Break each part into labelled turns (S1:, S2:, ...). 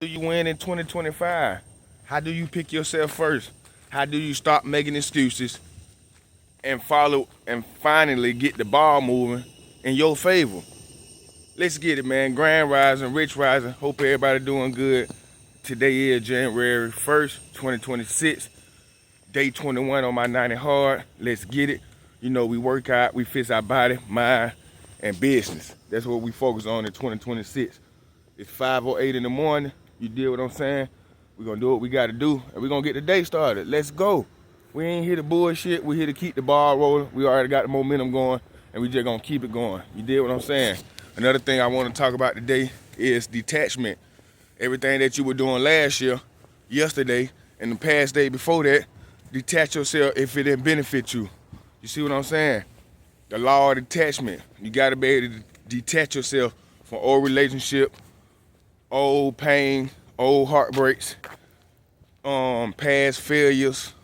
S1: Do you win in 2025? How do you pick yourself first? How do you stop making excuses and follow and finally get the ball moving in your favor? Let's get it, man. Grand Rising, Rich Rising. Hope everybody doing good. Today is January 1st, 2026. Day 21 on my 90 hard. Let's get it. You know, we work out, we fix our body, mind, and business. That's what we focus on in 2026. It's 5:08 in the morning. You deal what I'm saying? We're gonna do what we gotta do, and we're gonna get the day started. Let's go. We ain't here to bullshit. We're here to keep the ball rolling. We already got the momentum going, and we just gonna keep it going. You deal what I'm saying? Another thing I wanna talk about today is detachment. Everything that you were doing last year, yesterday, and the past day before that, detach yourself if it didn't benefit you. You see what I'm saying? The law of detachment. You gotta be able to detach yourself from old relationship, old pain, old heartbreaks, past failures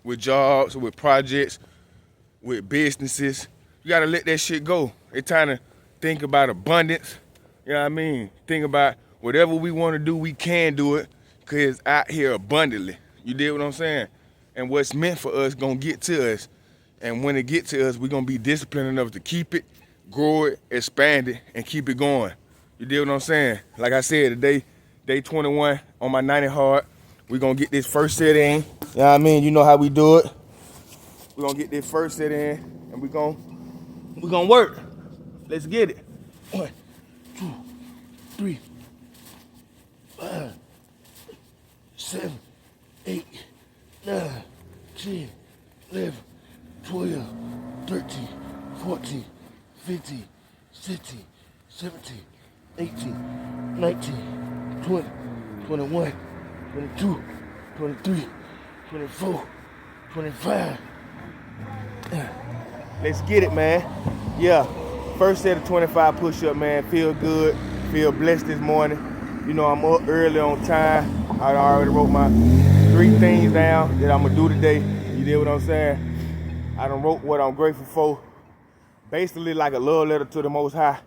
S1: with jobs, with projects, with businesses. You gotta let that shit go. It's time to think about abundance. You know what I mean? Think about whatever we want to do, we can do it, cause it's out here abundantly. You did what I'm saying? And what's meant for us gonna get to us. And when it gets to us, we're gonna be disciplined enough to keep it, grow it, expand it, and keep it going. You deal what I'm saying? Like I said, today, day 21 on my 90 hard. We're gonna get this first set in. You know what I mean? You know how we do it. We're gonna get this first set in, and we're gonna work. Let's get it. 1, 2, 3, 5, 7, 8, 9, 10, 11, 12, 13, 14, 15, 16, 17, 18, 19, 20, 21, 22, 23, 24, 25. Let's get it, man. Yeah, first set of 25 push-up, man. Feel good, feel blessed this morning. You know, I'm up early on time. I already wrote my 3 things down that I'm gonna do today. You did what I'm saying? I done wrote what I'm grateful for. Basically like a love letter to the Most High.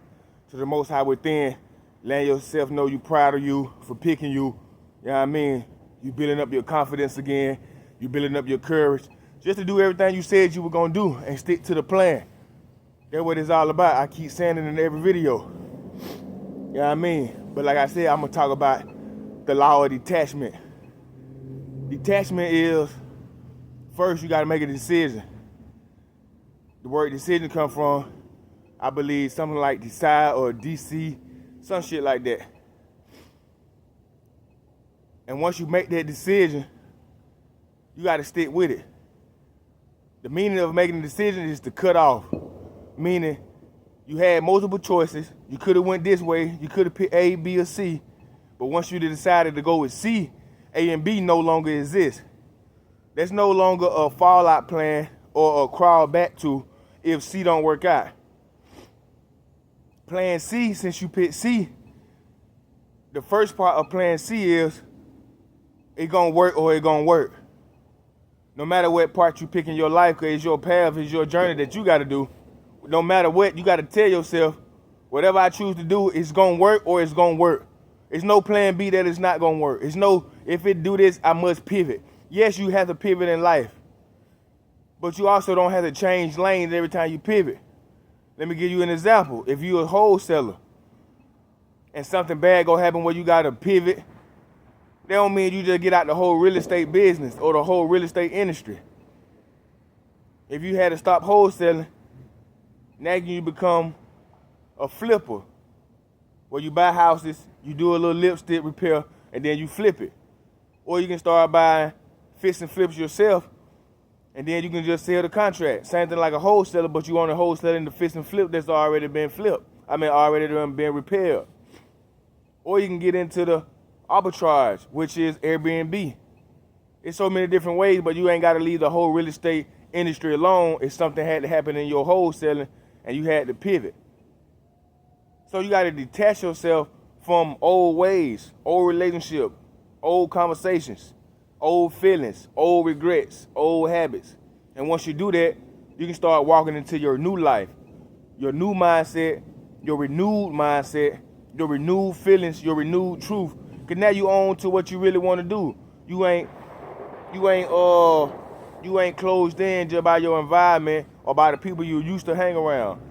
S1: To the Most High within, letting yourself know you proud of you for picking you. You know what I mean? You building up your confidence again. You building up your courage. Just to do everything you said you were gonna do and stick to the plan. That's what it's all about. I keep saying it in every video. You know what I mean? But like I said, I'm gonna talk about the law of detachment. Detachment is, first you gotta make a decision. The word decision come from, I believe, something like decide or DC, some shit like that. And once you make that decision, you got to stick with it. The meaning of making a decision is to cut off, meaning you had multiple choices. You could have went this way. You could have picked A, B, or C. But once you decided to go with C, A and B no longer exist. That's no longer a fallout plan or a crawl back to if C don't work out. Plan C, since you picked C, the first part of plan C is it gonna work or it gonna work. No matter what part you pick in your life, cause it's your path, it's your journey that you gotta do. No matter what, you gotta tell yourself, whatever I choose to do, it's gonna work or it's gonna work. It's no plan B that it's not gonna work. It's no, if it do this, I must pivot. Yes, you have to pivot in life, but you also don't have to change lanes every time you pivot. Let me give you an example. If you're a wholesaler and something bad gonna happen where you gotta pivot, that don't mean you just get out the whole real estate business or the whole real estate industry. If you had to stop wholesaling, now you become a flipper, where you buy houses, you do a little lipstick repair, and then you flip it. Or you can start buying fix and flips yourself, and then you can just sell the contract. Same thing like a wholesaler, but you want to wholesale in the fix and flip that's already been flipped. Already been repaired. Or you can get into the arbitrage, which is Airbnb. It's so many different ways, but you ain't got to leave the whole real estate industry alone if something had to happen in your wholesaling and you had to pivot. So you got to detach yourself from old ways, old relationship, old conversations, old feelings, old regrets, old habits. And once you do that, you can start walking into your new life, your new mindset, your renewed mindset, your renewed feelings, your renewed truth, Cause now you on to what you really want to do. You ain't closed in just by your environment or by the people you used to hang around.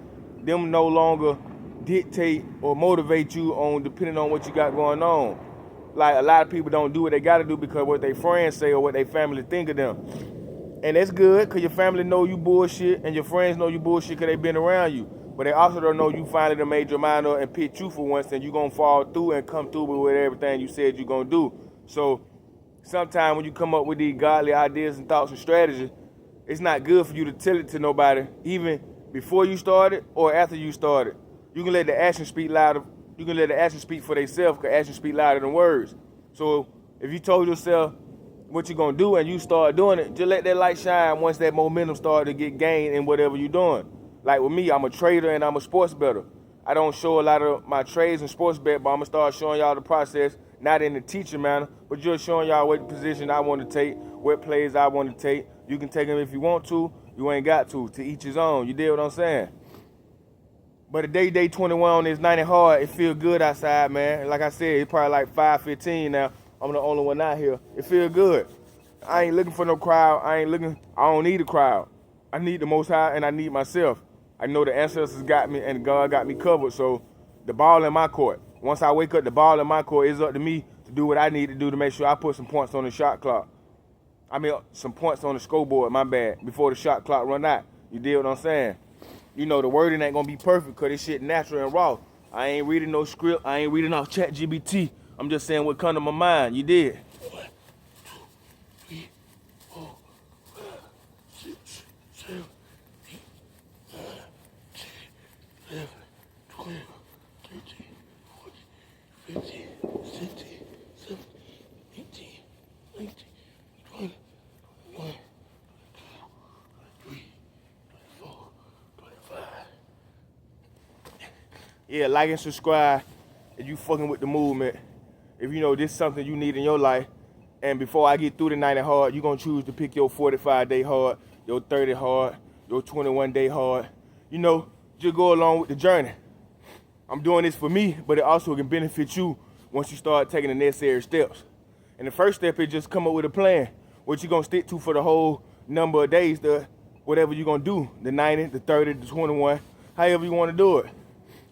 S1: Them no longer dictate or motivate you on depending on what you got going on. Like a lot of people don't do what they gotta do because what their friends say or what their family think of them. And that's good because your family know you bullshit and your friends know you bullshit because they been around you. But they also don't know you finally done made your mind up and picked you for once and you gonna fall through and come through with everything you said you gonna do. So sometimes when you come up with these godly ideas and thoughts and strategies, it's not good for you to tell it to nobody, even before you started or after you started. You can let the action speak louder. You can let the action speak for themselves because actions speak louder than words. So if you told yourself what you're gonna do and you start doing it, just let that light shine once that momentum start to get gained in whatever you're doing. Like with me, I'm a trader and I'm a sports bettor. I don't show a lot of my trades and sports bet, but I'm gonna start showing y'all the process, not in the teaching manner, but just showing y'all what position I want to take, what plays I want to take. You can take them if you want to, you ain't got to each his own. You dig what I'm saying? But the day 21 on this 90 hard, it feel good outside, man. Like I said, it's probably like 5:15 now. I'm the only one out here. It feel good. I ain't looking for no crowd. I don't need a crowd. I need the Most High and I need myself. I know the ancestors got me and God got me covered. So the ball in my court. Once I wake up, the ball in my court, it's up to me to do what I need to do to make sure I put some points on the shot clock. I mean, some points on the scoreboard, my bad, before the shot clock run out. You dig what I'm saying? You know, the wording ain't gonna be perfect because this shit natural and raw. I ain't reading no script. I ain't reading off ChatGPT. I'm just saying what come to my mind. You did.
S2: 1, 2, 3, 4, 5, 6, 7, 8, 9, 10, 11, 12, 13, 14, 15, 16, 17, 18, 19, 20, 21, 22, 23, 24, 25.
S1: Yeah, like and subscribe if you fucking with the movement. If you know this is something you need in your life. And before I get through the 90 hard, you're going to choose to pick your 45-day hard, your 30 hard, your 21-day hard. You know, just go along with the journey. I'm doing this for me, but it also can benefit you once you start taking the necessary steps. And the first step is just come up with a plan. What you're going to stick to for the whole number of days, whatever you're going to do, the 90, the 30, the 21, however you want to do it.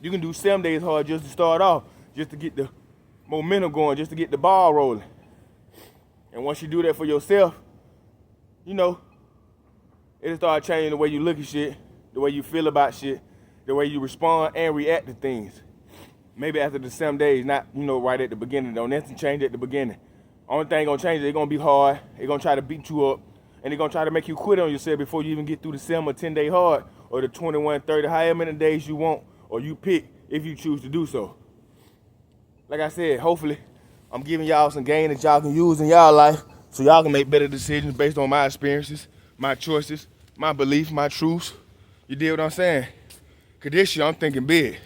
S1: You can do 7 days hard just to start off, just to get the momentum going, just to get the ball rolling. And once you do that for yourself, you know, it'll start changing the way you look at shit, the way you feel about shit, the way you respond and react to things. Maybe after the 7 days, not, you know, right at the beginning. Don't nothing change at the beginning. Only thing gonna change is it's gonna be hard. It's gonna try to beat you up. And it's gonna try to make you quit on yourself before you even get through the 7 or 10 day hard or the 21, 30, however many days you want or you pick if you choose to do so. Like I said, hopefully, I'm giving y'all some game that y'all can use in y'all life so y'all can make better decisions based on my experiences, my choices, my beliefs, my truths. You dig what I'm saying? Because this year I'm thinking big.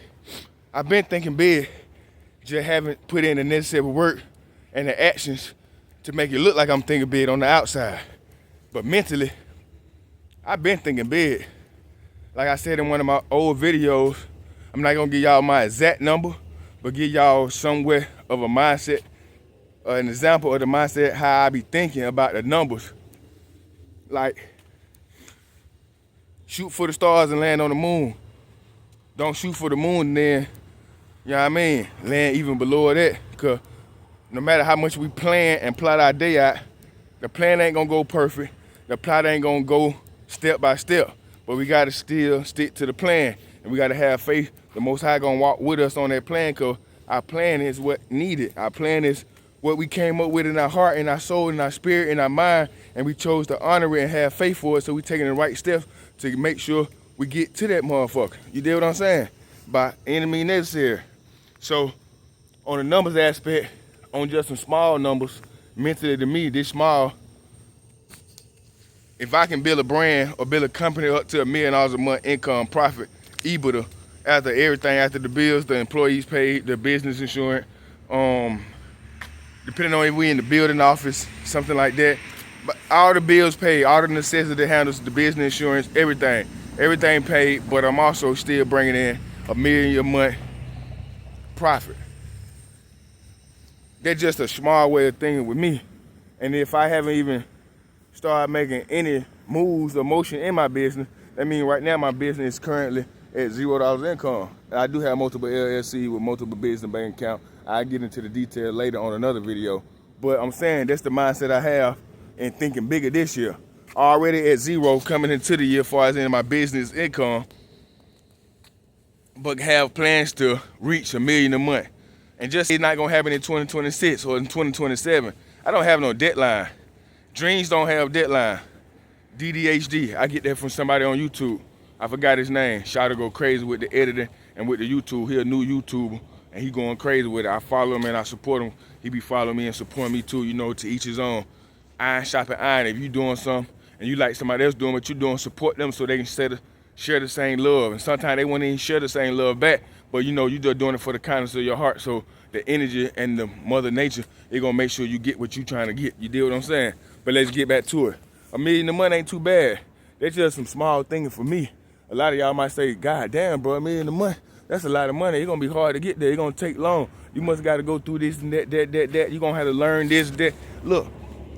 S1: I've been thinking big, just haven't put in the necessary work and the actions to make it look like I'm thinking big on the outside. But mentally, I've been thinking big. Like I said in one of my old videos, I'm not gonna give y'all my exact number, but give y'all somewhere of a mindset, an example of the mindset, how I be thinking about the numbers. Like, shoot for the stars and land on the moon. Don't shoot for the moon and then, you know what I mean, land even below that. Because no matter how much we plan and plot our day out, the plan ain't gonna go perfect. The plot ain't gonna go step by step. But we gotta still stick to the plan. And we gotta have faith the Most High gonna walk with us on that plan, because our plan is what needed. Our plan is what we came up with in our heart, in our soul, in our spirit, in our mind, and we chose to honor it and have faith for it, so we taking the right steps to make sure we get to that motherfucker. You dig what I'm saying? By any means necessary. So on the numbers aspect, on just some small numbers, mentally to me, this small, if I can build a brand or build a company up to $1 million a month income profit, EBITDA, after everything, after the bills, the employees paid, the business insurance, depending on if we in the building office, something like that. But all the bills paid, all the necessity handles, the business insurance, everything paid, but I'm also still bringing in $1 million a month profit. That's just a small way of thinking with me. And if I haven't even started making any moves or motion in my business, that means right now my business is currently at $0 income. I do have multiple LLC with multiple business bank accounts. I'll get into the detail later on another video. But I'm saying that's the mindset I have in thinking bigger this year. Already at zero coming into the year as far as in my business income, but have plans to reach $1 million a month. And just it's not gonna happen in 2026 or in 2027. I don't have no deadline. Dreams don't have deadline. DDHD, I get that from somebody on YouTube. I forgot his name. Shot to go crazy with the editing and with the YouTube. He a new YouTuber and he going crazy with it. I follow him and I support him. He be following me and supporting me too, you know, to each his own. Iron shopping iron. If you doing something and you like somebody else doing what you doing, support them so they can share the same love. And sometimes they won't even share the same love back, but you know, you just doing it for the kindness of your heart. So the energy and the mother nature, it gonna make sure you get what you trying to get. You deal what I'm saying? But let's get back to it. $1 million a month ain't too bad. That's just some small thinking for me. A lot of y'all might say, God damn, bro, $1 million a month, that's a lot of money. It's gonna be hard to get there. It's gonna take long. You must gotta go through this and that. You gonna have to learn this, that. Look,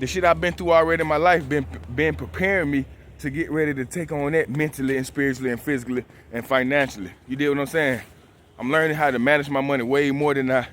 S1: the shit I've been through already in my life been preparing me to get ready to take on that mentally and spiritually and physically and financially. You deal what I'm saying? I'm learning how to manage my money way more than I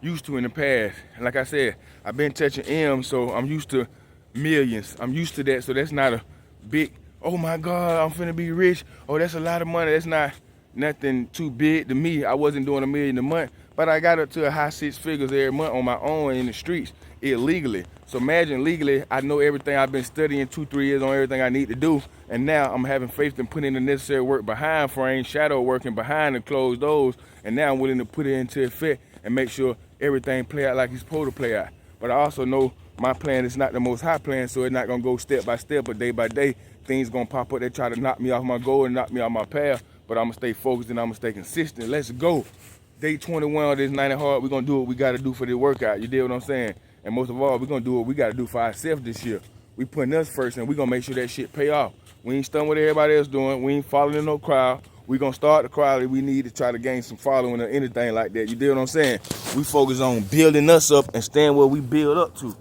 S1: used to in the past. And like I said, I've been touching M, so I'm used to millions. I'm used to that, so that's not a big, oh my God, I'm finna be rich. Oh, that's a lot of money. That's not nothing too big to me. I wasn't doing $1 million a month, but I got up to a high 6 figures every month on my own in the streets illegally. So imagine legally, I know everything. I've been studying 2-3 years on everything I need to do, and now I'm having faith in putting in the necessary work behind frame, shadow working behind the closed doors, and now I'm willing to put it into effect and make sure everything play out like it's supposed to play out. But I also know my plan is not the most high plan, so it's not gonna go step by step or day by day. Things gonna pop up. They try to knock me off my goal and knock me off my path, but I'm gonna stay focused and I'm gonna stay consistent. Let's go. Day 21 of this 90 hard, we're gonna do what we gotta do for this workout. You deal what I'm saying? And most of all, we're gonna do what we gotta do for ourselves this year. We putting us first and we're gonna make sure that shit pay off. We ain't studying what everybody else doing. We ain't following no crowd. We gonna start the crowd that we need to try to gain some following or anything like that. You deal what I'm saying? We focus on building us up and staying where we build up to.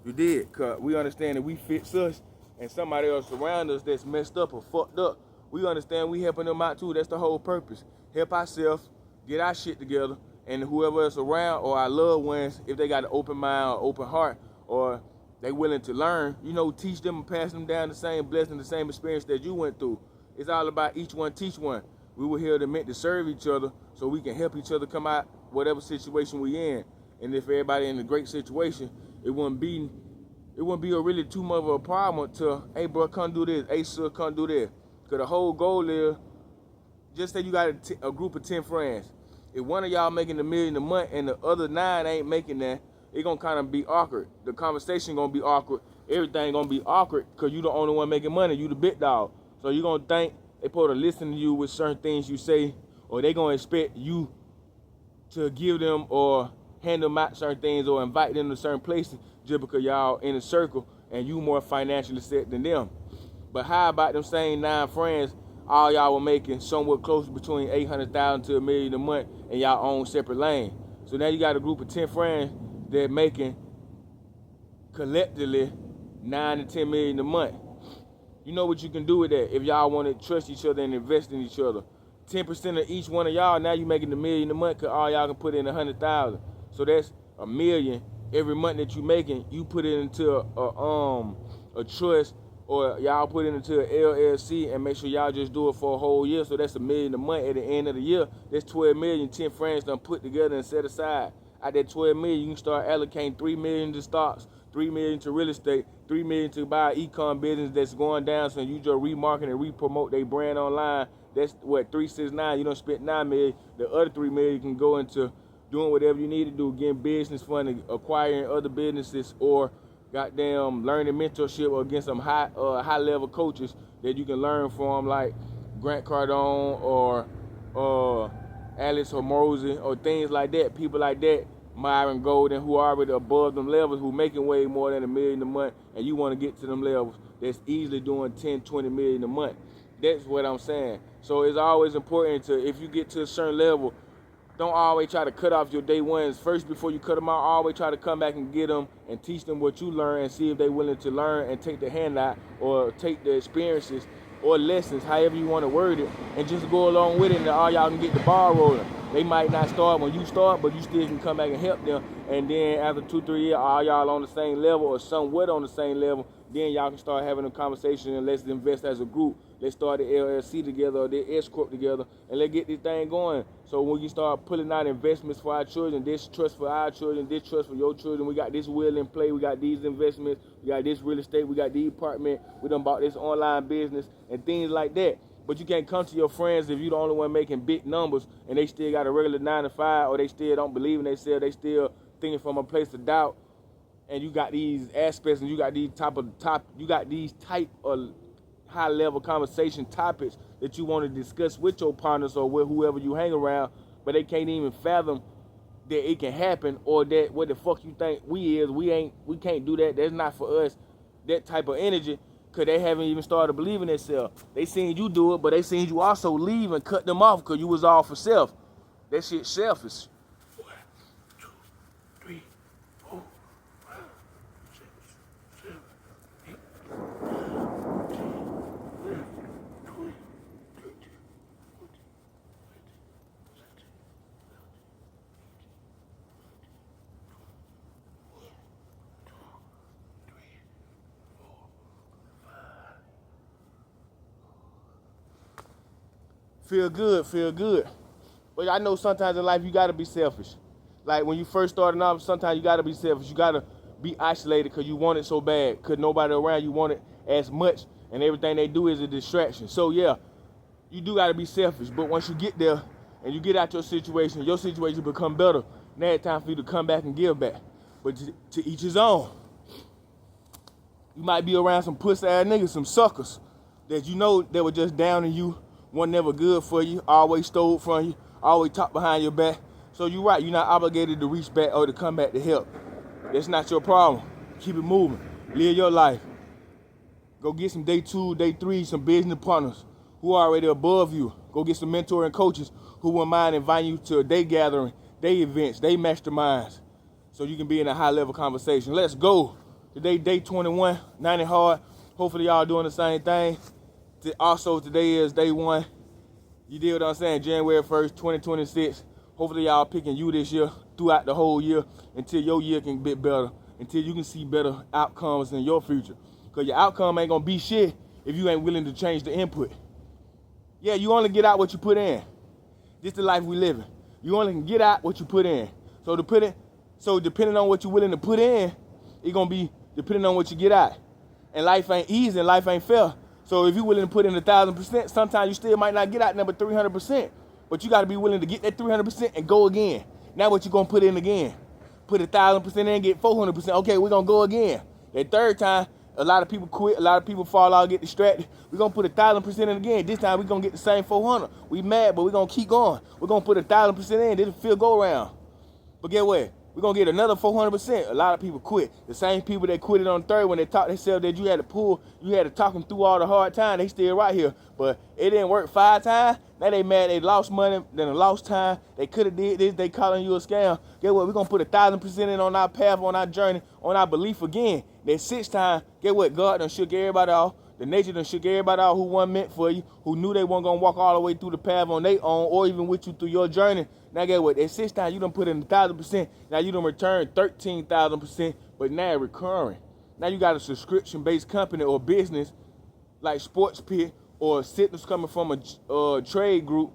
S1: You did, cause we understand that we fix us and somebody else around us that's messed up or fucked up. We understand we helping them out too. That's the whole purpose. Help ourselves, get our shit together, and whoever else around or our loved ones, if they got an open mind or open heart or they willing to learn, you know, teach them and pass them down the same blessing, the same experience that you went through. It's all about each one teach one. We were here meant to serve each other so we can help each other come out whatever situation we in. And if everybody in a great situation, it wouldn't be a really too much of a problem to, hey bro, come do this, hey sir, come do this. Cause the whole goal is, just say you got a group of 10 friends. If one of y'all making $1 million a month and the other 9 ain't making that, it gonna kind of be awkward. The conversation gonna be awkward. Everything gonna be awkward cause you the only one making money. You the big dog. So you gonna think they supposed to listen to you with certain things you say, or they gonna expect you to give them or hand them out certain things or invite them to certain places just because y'all in a circle and you more financially set than them. But how about them same 9 friends, all y'all were making somewhat close between $800,000 to $1 million a month and y'all own separate lane. So now you got a group of 10 friends that making collectively $9 to $10 million a month. You know what you can do with that if y'all want to trust each other and invest in each other. 10% of each one of y'all, now you making $1 million a month because all y'all can put in $100,000. So that's $1 million every month that you making. You put it into a trust, or y'all put it into an LLC and make sure y'all just do it for a whole year. So that's $1 million a month at the end of the year. That's $12 million 10 friends done put together and set aside. Out that $12 million, you can start allocating $3 million to stocks, $3 million to real estate, $3 million to buy an e-com business that's going down. So you just remarket and re-promote their brand online. That's what, 3, 6, 9. You don't spend $9 million. The other $3 million you can go into doing whatever you need to do, getting business funding, acquiring other businesses, or goddamn learning mentorship or getting some high level coaches that you can learn from, like Grant Cardone or Alex Hormozy or things like that. People like that, Myron Golden, who are already above them levels, who making way more than $1 million a month, and you want to get to them levels that's easily doing 10, 20 million a month. That's what I'm saying. So it's always important to, if you get to a certain level, Don't always try to cut off your day ones. First, before you cut them out, always try to come back and get them and teach them what you learn and see if they're willing to learn and take the handout or take the experiences or lessons, however you want to word it, and just go along with it, and all y'all can get the ball rolling. They might not start when you start, but you still can come back and help them. And then after 2-3 years, all y'all on the same level or somewhat on the same level, then y'all can start having a conversation and let's invest as a group. Let's start the LLC together or the S Corp together, and let's get this thing going. So when you start pulling out investments for our children, this trust for our children, this trust for your children, we got this will in play, we got these investments, we got this real estate, we got the apartment, we done bought this online business and things like that. But you can't come to your friends if you're the only one making big numbers and they still got a regular 9-to-5, or they still don't believe in themselves, they still thinking from a place of doubt. And you got these aspects and you got these type of high-level conversation topics that you want to discuss with your partners or with whoever you hang around, but they can't even fathom that it can happen, or that what the fuck you think we can't do that. That's not for us. That type of energy, because they haven't even started believing themselves. They seen you do it, but they seen you also leave and cut them off because you was all for self. That shit selfish.
S2: 1, 2, 3, 4, 5, 6, 7, 8, 9, 10, 11, 12, 13, 14, 15, 16,
S1: Feel good. But I know sometimes in life you gotta be selfish. Like when you first starting off, sometimes you gotta be selfish. You gotta be isolated because you want it so bad, because nobody around you want it as much, and everything they do is a distraction. So yeah, you do gotta be selfish. But once you get there and you get out your situation become better. Now it's time for you to come back and give back. But to each his own. You might be around some pussy ass niggas, some suckers that you know that were just down in you, wasn't never good for you, always stole from you, always talk behind your back. So you're right, you're not obligated to reach back or to come back to help. That's not your problem. Keep it moving. Live your life. Go get some day 2, day 3, some business partners who are already above you. Go get some mentoring coaches who wouldn't mind inviting you to a day gathering, day events, day masterminds, so you can be in a high level conversation. Let's go. Today, day 21, 90 hard. Hopefully y'all doing the same thing. Also, today is day 1. You deal with what I'm saying? January 1st, 2026. Hopefully y'all picking you this year throughout the whole year until your year can get better, until you can see better outcomes in your future. Because your outcome ain't going to be shit if you ain't willing to change the input. Yeah, you only get out what you put in. This is the life we living. You only can get out what you put in. So depending on what you're willing to put in, it's going to be depending on what you get out. And life ain't easy and life ain't fair. So if you're willing to put in 1,000%, sometimes you still might not get out number 300%. But you got to be willing to get that 300% and go again. Now what you going to put in again? Put 1,000% in, get 400%. Okay, we're going to go again. That third time, a lot of people quit. A lot of people fall out, get distracted. We're going to put 1,000% in again. This time we're going to get the same 400. We mad, but we're going to keep going. We're going to put 1,000% in. This will feel go around. But get what? We're going to get another 400%. A lot of people quit. The same people that quit it on the third, when they taught themselves that you had to talk them through all the hard time, they still right here. But it didn't work 5 times. Now they mad, they lost money, then they lost time. They could have did this, they calling you a scam. Get what? We're going to put 1,000% in on our path, on our journey, on our belief again. That 6th time, get what? God done shook everybody off. The nature done shook everybody out who wasn't meant for you, who knew they weren't going to walk all the way through the path on their own or even with you through your journey. Now get what? That 6th time, you done put in 1,000%. Now you done return 13,000%, but now it's recurring. Now you got a subscription-based company or business like Sports Pit or Signals coming from a trade group,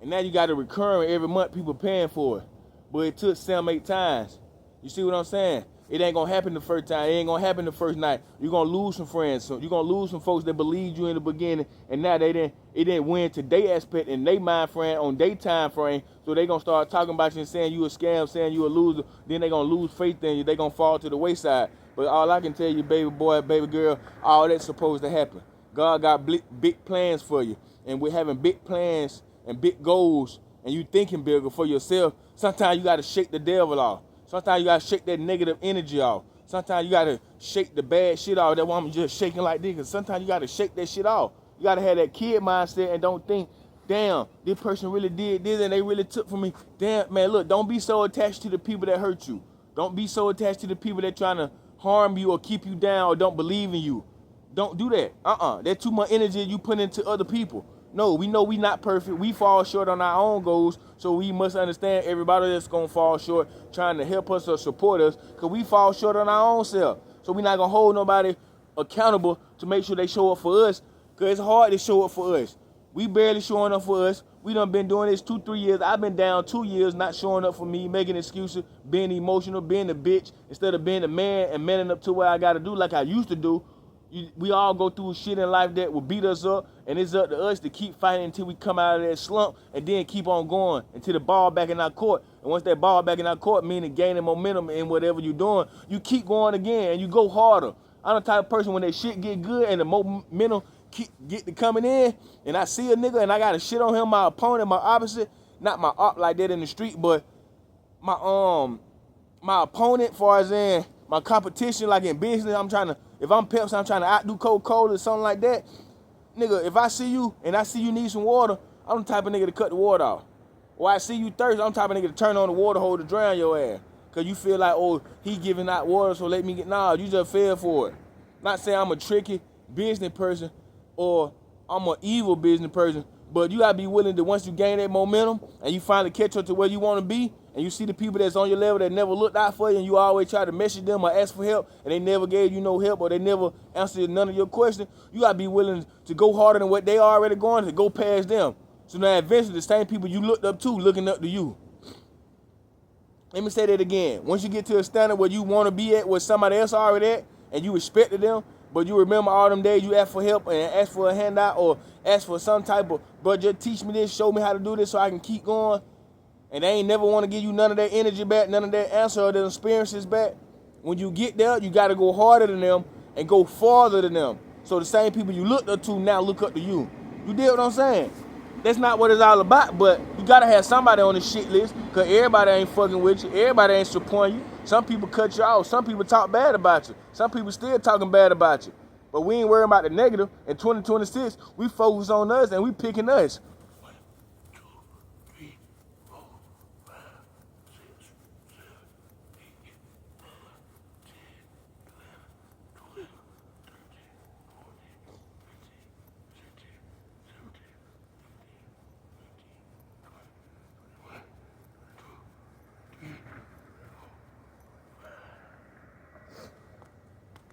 S1: and now you got it recurring every month, people paying for it. But it took 7-8 times. You see what I'm saying? It ain't gonna happen the first time. It ain't gonna happen the first night. You're gonna lose some friends. So you're gonna lose some folks that believed you in the beginning, and now it didn't win to their aspect in their mind frame, on their time frame. So they gonna start talking about you and saying you a scam, saying you a loser. Then they gonna lose faith in you. They gonna fall to the wayside. But all I can tell you, baby boy, baby girl, all that's supposed to happen. God got big plans for you, and we're having big plans and big goals, and you thinking bigger for yourself. Sometimes you gotta shake the devil off. Sometimes you gotta shake that negative energy off. Sometimes you gotta shake the bad shit off. That's why I'm just shaking like this. Cause sometimes you gotta shake that shit off. You gotta have that kid mindset and don't think
S2: damn, this person really did this and they really took from me. Damn, man, look, don't be so attached to the people that hurt you. Don't be so attached to the people that trying to harm you or keep you down or don't believe in you. Don't do that. That's too much energy you put into other people. No, we know we not perfect. We fall short on our own goals, so we must understand everybody that's gonna fall short trying to help us or support us, because we fall short on our own self. So we're not gonna hold nobody accountable to make sure they show up for us, because it's hard to show up for us. We barely showing up for us. We done been doing this 2-3 years. I've been down 2 years not showing up for me, making excuses, being emotional, being a bitch, instead of being a man and manning up to what I gotta do like I used to do. We all go through shit in life that will beat us up, and it's up to us to keep fighting until we come out of that slump, and then keep on going until the ball back in our court. And once that ball back in our court, meaning gaining momentum in whatever you're doing, you keep going again and you go harder. I'm the type of person when that shit get good and the momentum get to coming in, and I see a nigga and I got to shit on him, my opponent, my opposite, not my op like that in the street, but my opponent, far as in my competition, like in business, if I'm Pepsi, I'm trying to outdo Coca-Cola or something like that. Nigga, if I see you and I see you need some water, I'm the type of nigga to cut the water off. Or I see you thirsty, I'm the type of nigga to turn on the water hose to drown your ass. Cause you feel like, oh, he giving out water, so let me get, nah, you just fell for it. Not saying I'm a tricky business person or I'm an evil business person, but you gotta be willing to, once you gain that momentum and you finally catch up to where you wanna be, and you see the people that's on your level that never looked out for you, and you always try to message them or ask for help, and they never gave you no help or they never answered none of your questions, you gotta be willing to go harder than what they already going, to go past them. So now eventually the same people you looked up to looking up to you. Let me say that again. Once you get to a standard where you want to be at where somebody else already at, and you respected them, but you remember all them days you asked for help and asked for a handout or asked for some type of, bro, just teach me this, show me how to do this so I can keep going. And they ain't never want to give you none of that energy back, none of that answer or their experiences back. When you get there, you got to go harder than them and go farther than them. So the same people you looked up to now look up to you. You dig what I'm saying? That's not what it's all about, but you got to have somebody on the shit list, because everybody ain't fucking with you. Everybody ain't supporting you. Some people cut you off. Some people talk bad about you. Some people still talking bad about you. But we ain't worrying about the negative. In 2026, we focus on us and we picking us.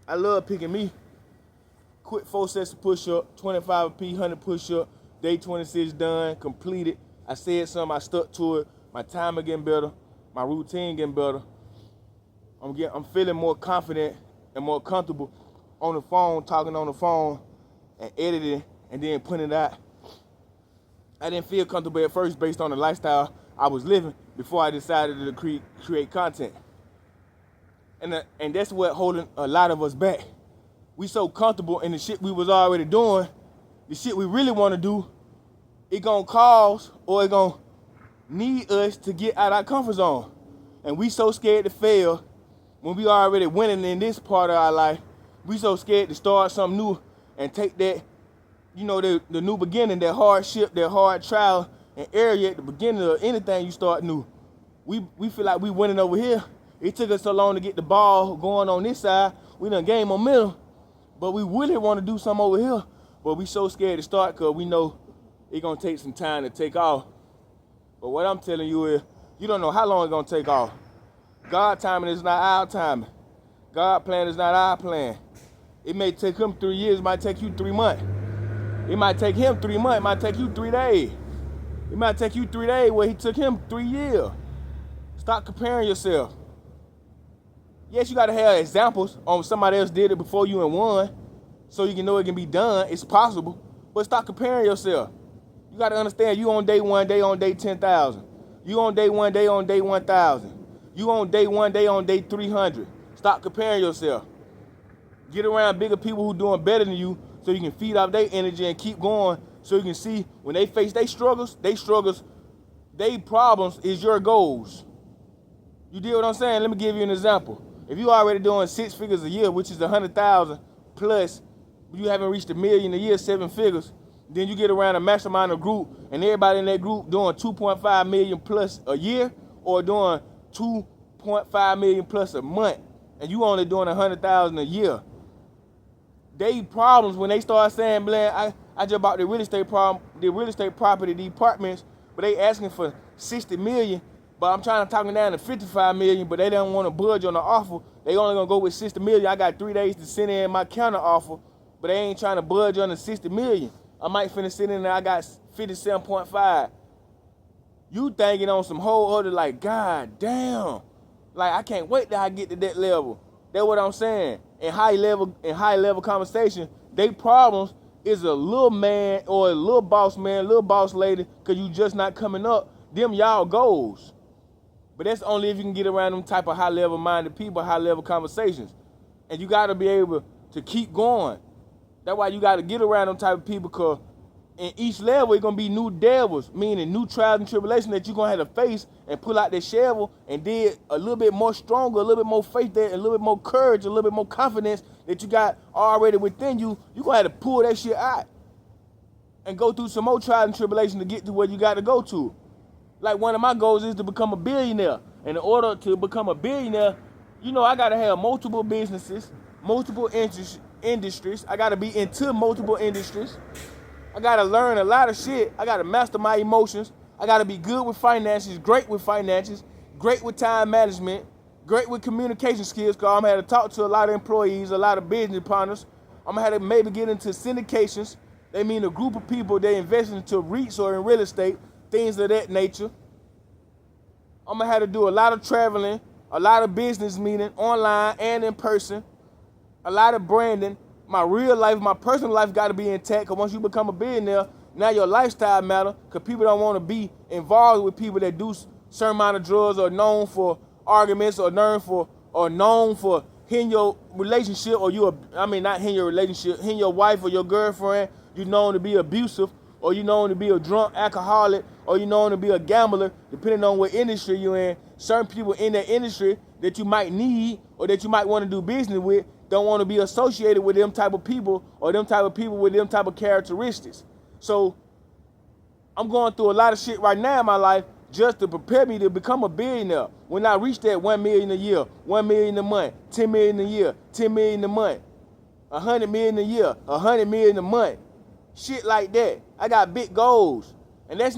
S2: I love picking me. Quick 4 sets of push-up, 25 apiece, 100 push-up, day 26 done, completed. I said something, I stuck to it. My timing getting better, my routine getting better. I'm feeling more confident and more comfortable on the phone, talking on the phone and editing and then putting it out. I didn't feel comfortable at first based on the lifestyle I was living before I decided to create content. And that's what holding a lot of us back. We so comfortable in the shit we was already doing, the shit we really want to do, it gonna cause or it gonna need us to get out our comfort zone. And we so scared to fail when we already winning in this part of our life. We so scared to start something new and take that, you know, the new beginning, that hardship, that hard trial and area at the beginning of anything you start new. We feel like we winning over here. It took us so long to get the ball going on this side. We done gained momentum, but we really want to do something over here. But we so scared to start because we know it's going to take some time to take off. But what I'm telling you is, you don't know how long it's going to take off. God's timing is not our timing. God's plan is not our plan. It may take him 3 years, it might take you 3 months. It might take him 3 months, it might take you 3 days. It might take you 3 days where he took him 3 years. Stop comparing yourself. Yes, you gotta have examples on somebody else did it before you and won, so you can know it can be done. It's possible, but stop comparing yourself. You gotta understand you on day 1, day on day 10,000. You on day 1, day on day 1,000. You on day 1, day on day 300. Stop comparing yourself. Get around bigger people who doing better than you, so you can feed off their energy and keep going. So you can see when they face their struggles, their problems is your goals. You deal what I'm saying? Let me give you an example. If you already doing 6 figures a year, which is 100,000 plus, you haven't reached $1 million a year, 7 figures, Then you get around a mastermind or group, and everybody in that group doing 2.5 million plus a year, or doing 2.5 million plus a month, and you only doing 100,000 a year. They problems when they start saying, man, I just bought the real estate property, the apartments, but they asking for 60 million, but I'm trying to talk them down to 55 million, but they don't want to budge on the offer. They only gonna go with 60 million. I got 3 days to send in my counter offer, but they ain't trying to budge on the 60 million. I might finish sitting in there, I got 57.5. You thinking on some whole other, like, God damn. Like, I can't wait till I get to that level. That's what I'm saying. In high level conversation, they problems is a little man or a little boss man, little boss lady, cause you just not coming up. Them y'all goals. But that's only if you can get around them type of high level minded people, high level conversations. And you gotta be able to keep going. That's why you gotta get around them type of people, cause in each level, it's gonna be new devils, meaning new trials and tribulations that you're gonna have to face and pull out that shovel and then a little bit more stronger, a little bit more faith there, and a little bit more courage, a little bit more confidence that you got already within you. You're gonna have to pull that shit out and go through some more trials and tribulations to get to where you gotta go to. Like, one of my goals is to become a billionaire. And in order to become a billionaire, you know, I gotta have multiple businesses, multiple industries. I gotta be into multiple industries. I gotta learn a lot of shit. I gotta master my emotions. I gotta be good with finances, great with time management, great with communication skills, because I'm gonna have to talk to a lot of employees, a lot of business partners. I'm gonna have to maybe get into syndications. They mean a group of people they invest into REITs or in real estate, things of that nature. I'm gonna have to do a lot of traveling, a lot of business meetings, online and in person, a lot of branding. My real life, my personal life got to be intact, because once you become a billionaire, now your lifestyle matter, because people don't want to be involved with people that do certain amount of drugs or known for arguments or known for hitting your relationship, or not hitting your relationship, hitting your wife or your girlfriend. You known to be abusive, or you known to be a drunk alcoholic, or you known to be a gambler, depending on what industry you're in. Certain people in that industry that you might need or that you might want to do business with don't want to be associated with them type of people, or them type of people with them type of characteristics. So I'm going through a lot of shit right now in my life just to prepare me to become a billionaire. When I reach that 1 million a year, 1 million a month, 10 million a year, 10 million a month, 100 million a year, 100 million a month, shit like that. I got big goals. And that's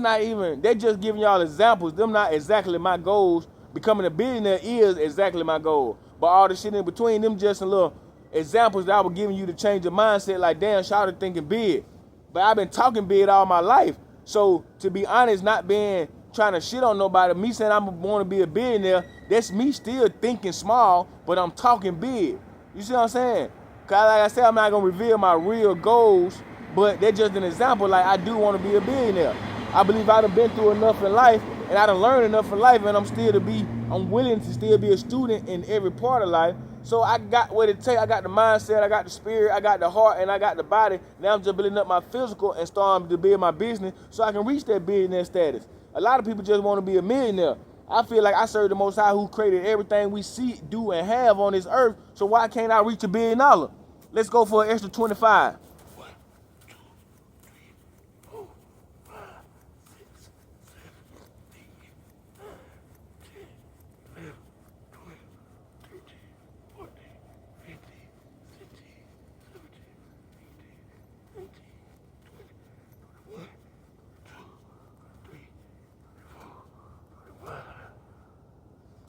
S2: just giving y'all examples. Them not exactly my goals. Becoming a billionaire is exactly my goal. But all the shit in between, them just a little examples that I was giving you to change your mindset. Like, damn, shout thinking big. But I've been talking big all my life. So to be honest, not being trying to shit on nobody, me saying I'm want to be a billionaire, that's me still thinking small, but I'm talking big. You see what I'm saying? Cause like I said, I'm not gonna reveal my real goals, but that's just an example. Like, I do want to be a billionaire. I believe I done been through enough in life, and I done learned enough in life, and I'm willing to still be a student in every part of life. So I got what it takes. I got the mindset, I got the spirit, I got the heart, and I got the body. Now I'm just building up my physical and starting to build my business so I can reach that billionaire status. A lot of people just want to be a millionaire. I feel like I serve the Most High, who created everything we see, do, and have on this earth. So why can't I reach $1 billion? Let's go for an extra 25.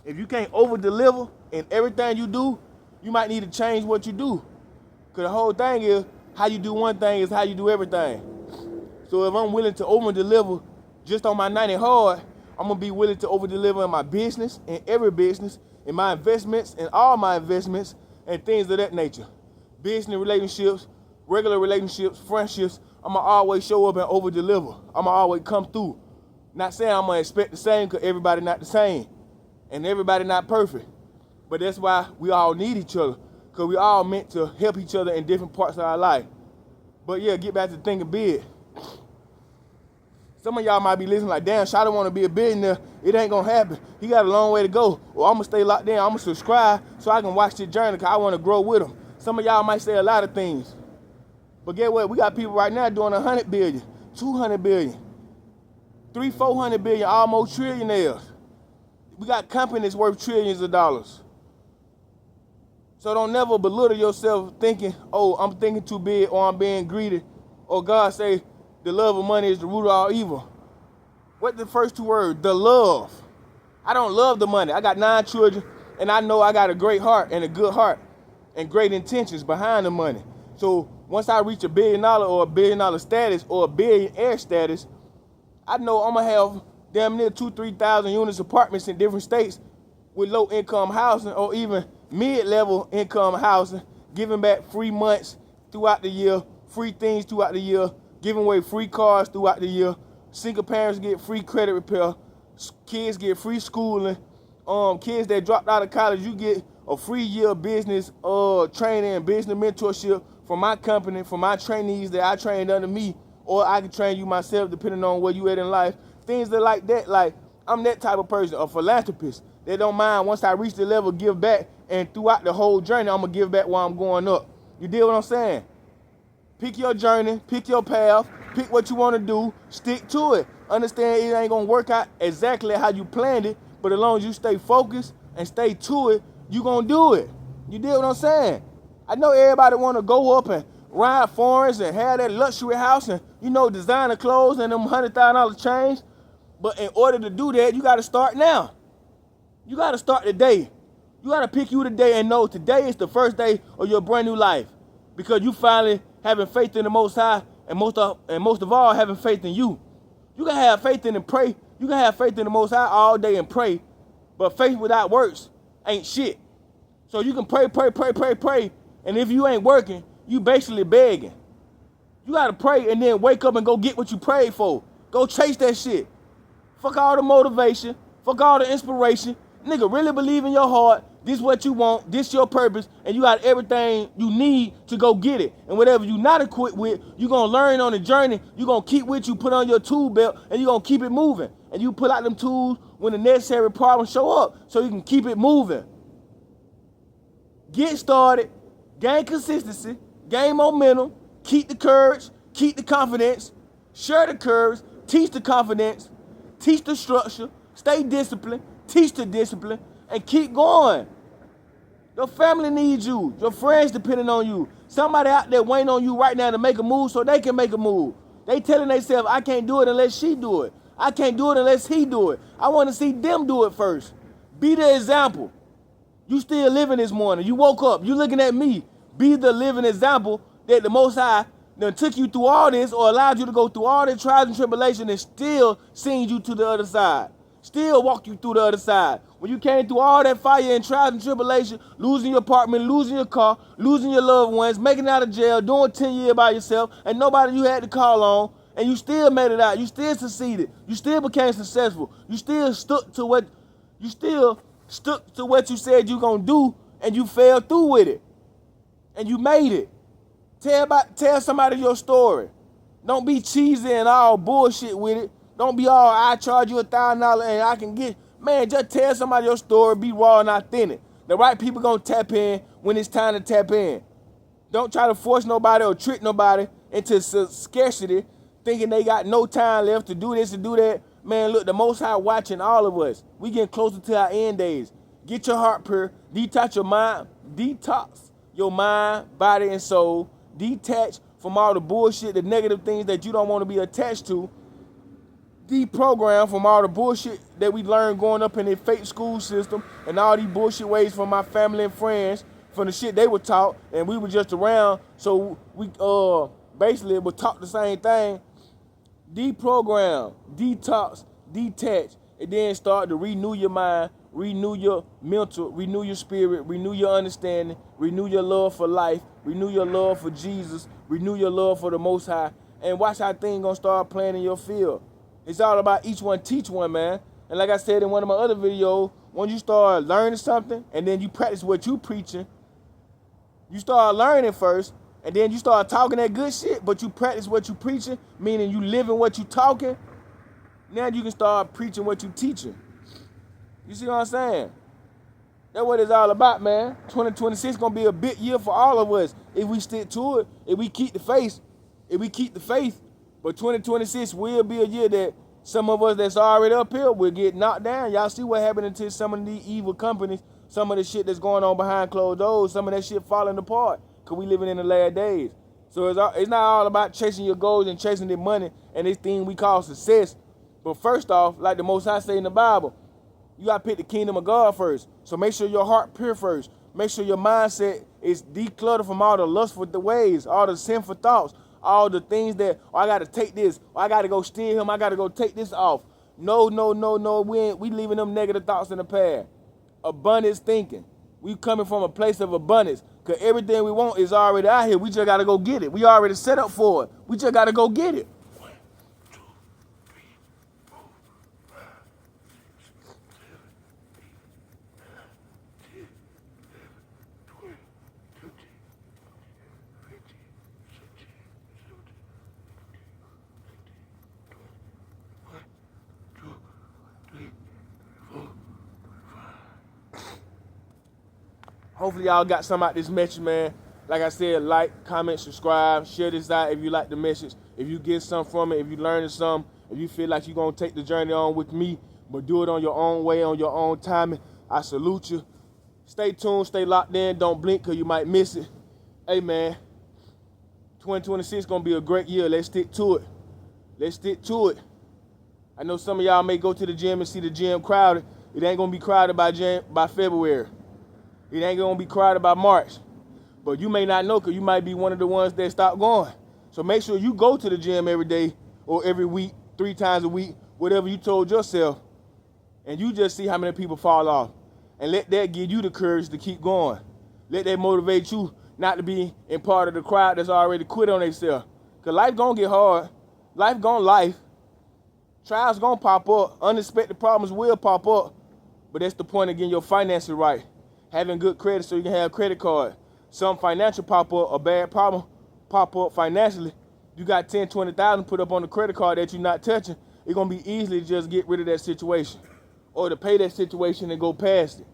S2: If you can't over-deliver in everything you do, you might need to change what you do. Because the whole thing is, how you do one thing is how you do everything. So if I'm willing to over-deliver just on my 90 hard, I'm going to be willing to over-deliver in my business, in every business, in my investments, in all my investments, and things of that nature. Business relationships, regular relationships, friendships, I'm going to always show up and over-deliver. I'm going to always come through. Not saying I'm going to expect the same, because everybody not the same. And everybody not perfect. But that's why we all need each other, because we all meant to help each other in different parts of our life. But yeah, get back to thinking big. Some of y'all might be listening like, damn, Shawty want to be a billionaire. It ain't going to happen. He got a long way to go. Or I'm going to stay locked in. I'm going to subscribe so I can watch this journey, because I want to grow with him. Some of y'all might say a lot of things. But get what? We got people right now doing 100 billion, 200 billion, 400 billion, almost trillionaires. We got companies worth trillions of dollars. So don't never belittle yourself thinking, oh, I'm thinking too big, or I'm being greedy, or God say the love of money is the root of all evil. What the first two words? The love. I don't love the money. I got 9 children, and I know I got a great heart and a good heart and great intentions behind the money. So once I reach $1 billion or $1 billion status or a billionaire status, I know I'm going to have damn near 2,000-3,000 units apartments in different states with low income housing or even mid-level income housing, giving back free months throughout the year, free things throughout the year, giving away free cars throughout the year. Single parents get free credit repair. Kids get free schooling. Kids that dropped out of college, you get a free year of business training and business mentorship from my company, from my trainees that I trained under me, or I can train you myself depending on where you at in life. Things that like that, like I'm that type of person, a philanthropist that don't mind once I reach the level, give back, and throughout the whole journey, I'm gonna give back while I'm going up. You deal what I'm saying? Pick your journey, pick your path, pick what you want to do, stick to it. Understand it ain't gonna work out exactly how you planned it, but as long as you stay focused and stay to it, you gonna do it. You deal what I'm saying? I know everybody wanna go up and ride foreigns and have that luxury house and, designer clothes and them $100,000 change. But in order to do that, you gotta start now. You gotta start today. You gotta pick you today and know today is the first day of your brand new life, because you finally having faith in the Most High, and most of all having faith in you. You can have faith in and pray. You can have faith in the Most High all day and pray, but faith without works ain't shit. So you can pray, and if you ain't working, you basically begging. You gotta pray and then wake up and go get what you prayed for. Go chase that shit. Fuck all the motivation. Fuck all the inspiration. Nigga, really believe in your heart. This is what you want. This your purpose. And you got everything you need to go get it. And whatever you not equipped with, you going to learn on the journey. You going to keep with you, put on your tool belt, and you going to keep it moving. And you pull out them tools when the necessary problems show up so you can keep it moving. Get started. Gain consistency. Gain momentum. Keep the courage. Keep the confidence. Share the courage. Teach the confidence. Teach the structure. Stay disciplined. Teach the discipline, and keep going. Your family needs you. Your friends depending on you. Somebody out there waiting on you right now to make a move so they can make a move. They telling themselves, I can't do it unless she do it. I can't do it unless he do it. I want to see them do it first. Be the example. You still living this morning. You woke up. You looking at me. Be the living example that the Most High done took you through all this, or allowed you to go through all the trials and tribulations, and still seen you to the other side. Still walk you through the other side. When you came through all that fire and trials and tribulation, losing your apartment, losing your car, losing your loved ones, making it out of jail, doing 10 years by yourself, and nobody you had to call on, and you still made it out. You still succeeded. You still became successful. You still stuck to what you said you gonna do, and you fell through with it. And you made it. Tell somebody your story. Don't be cheesy and all bullshit with it. Don't be all, I charge you $1,000 and I can get, man, just tell somebody your story, be raw and authentic. The right people gonna tap in when it's time to tap in. Don't try to force nobody or trick nobody into scarcity, thinking they got no time left to do this and do that. Man, look, the Most High watching all of us. We getting closer to our end days. Get your heart pure, detox your mind, body, and soul. Detach from all the bullshit, the negative things that you don't want to be attached to. Deprogram from all the bullshit that we learned growing up in the fake school system and all these bullshit ways from my family and friends, from the shit they were taught, and we were just around, so we basically would talk the same thing. Deprogram, detox, detach, and then start to renew your mind, renew your mental, renew your spirit, renew your understanding, renew your love for life, renew your love for Jesus, renew your love for the Most High, and watch how things gonna start playing in your field. It's all about each one teach one, man. And like I said in one of my other videos, when you start learning something and then you practice what you preaching, you start learning first, and then you start talking that good shit, but you practice what you preaching, meaning you living what you talking. Now you can start preaching what you teaching. You see what I'm saying? That's what it's all about, man. 2026 gonna be a big year for all of us if we stick to it, if we keep the faith, But 2026 will be a year that some of us that's already up here will get knocked down. Y'all see what happened to some of these evil companies, some of the shit that's going on behind closed doors, some of that shit falling apart because we living in the last days. So it's not all about chasing your goals and chasing the money and this thing we call success. But first off, like the Most High say in the Bible, you got to pick the kingdom of God first. So make sure your heart pure first. Make sure your mindset is decluttered from all the lustful ways, all the sinful thoughts, all the things that, oh, I got to take this, or I got to go steal him, I got to go take this off. No. We leaving them negative thoughts in the past. Abundance thinking. We coming from a place of abundance. Because everything we want is already out here. We just got to go get it. We already set up for it. We just got to go get it. Hopefully y'all got something out this message, man. Like I said, like, comment, subscribe, share this out if you like the message. If you get something from it, if you learning something, if you feel like you're going to take the journey on with me, but do it on your own way, on your own timing, I salute you. Stay tuned, stay locked in, don't blink because you might miss it. Hey, man, 2026 going to be a great year. Let's stick to it. Let's stick to it. I know some of y'all may go to the gym and see the gym crowded. It ain't going to be crowded by February. It ain't gonna be crowded by March. But you may not know because you might be one of the ones that stop going. So make sure you go to the gym every day or every week, 3 times a week, whatever you told yourself. And you just see how many people fall off. And let that give you the courage to keep going. Let that motivate you not to be in part of the crowd that's already quit on themselves. Because life gonna get hard. Life gonna life. Trials gonna pop up. Unexpected problems will pop up. But that's the point of getting your finances right. Having good credit so you can have a credit card. Some financial pop up, a bad problem pop up financially. You got 10, 20,000 put up on the credit card that you're not touching. It's gonna be easy to just get rid of that situation or to pay that situation and go past it.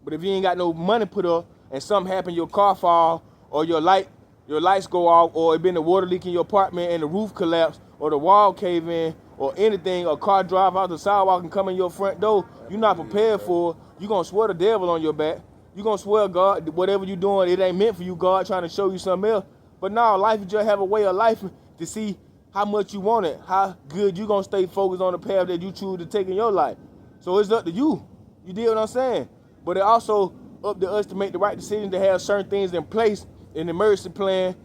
S2: But if you ain't got no money put up and something happen, your car fall or your lights go off, or it been a water leak in your apartment and the roof collapse or the wall cave in or anything, a car drive out the sidewalk and come in your front door, you're not prepared for it. You're gonna swear the devil on your back. You're going to swear, God, whatever you're doing, it ain't meant for you, God, trying to show you something else. But no, life, you just have a way of life to see how much you want it, how good you're going to stay focused on the path that you choose to take in your life. So it's up to you. You deal what I'm saying? But it also up to us to make the right decision to have certain things in place, an emergency plan,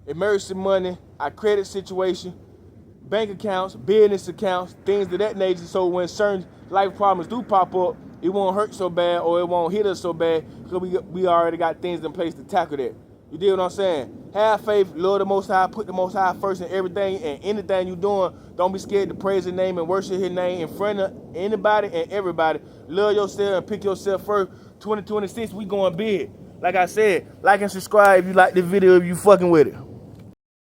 S2: emergency money, our credit situation, bank accounts, business accounts, things of that nature. So when certain life problems do pop up, it won't hurt so bad or it won't hit us so bad because we already got things in place to tackle that. You deal what I'm saying? Have faith, Lord the Most High, put the Most High first in everything and anything you're doing. Don't be scared to praise His name and worship His name in front of anybody and everybody. Love yourself and pick yourself first. 2026, we going big. Like I said, like and subscribe if you like this video, if you fucking with it.